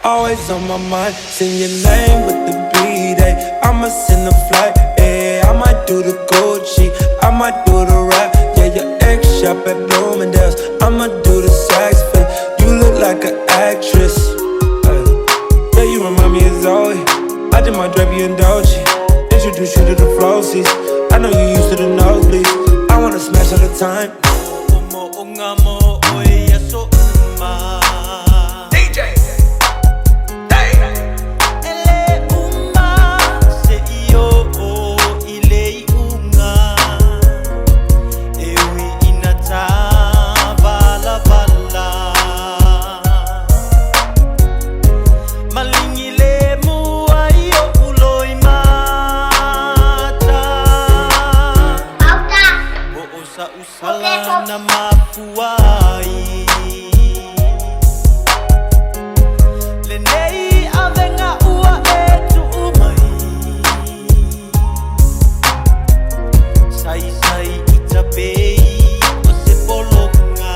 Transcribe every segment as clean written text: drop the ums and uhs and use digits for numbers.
always on my mind. Sing your name with the B-Day. I'ma send the flight, yeah. I might do the Gucci, I might do the rap. Yeah, your ex shop at Bloomingdale's, I'ma do the sax fit. You look like an actress. Yeah, you remind me of Zoe. I did my Drapey and Dolce. Introduce you to the Flossies. I know you used to the nosebleeds. I wanna smash all the time. DJ na mafuai lenei avenga ua etu umai sai sai itabei ose polonga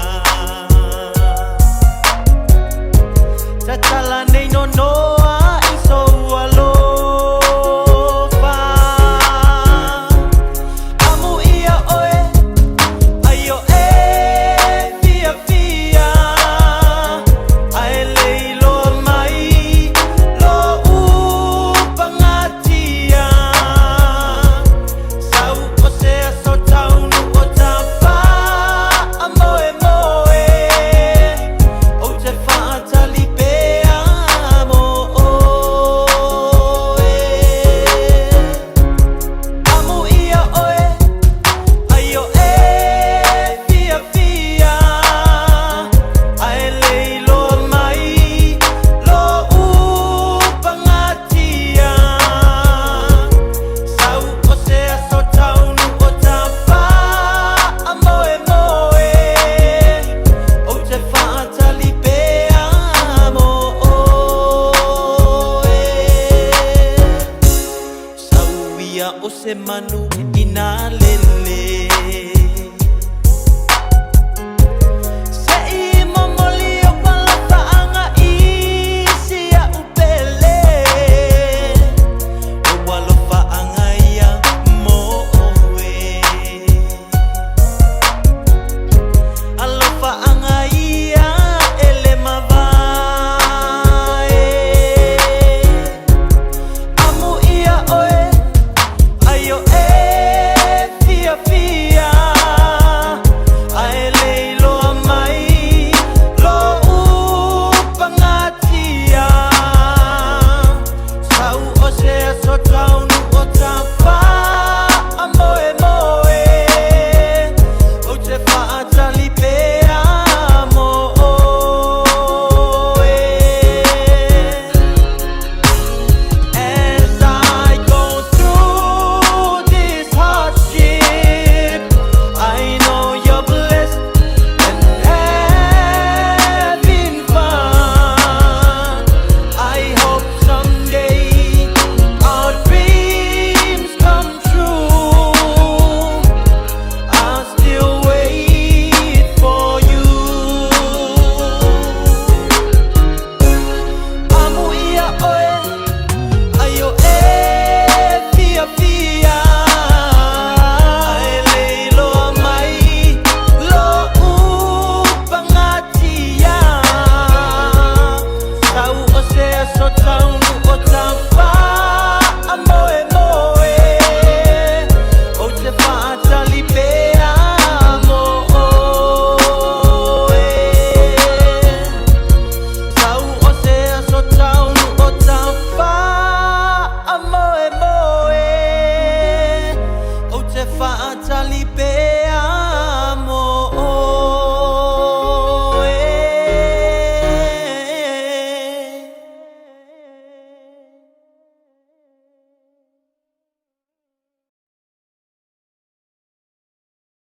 tatala nei no noa iso alo Ose manu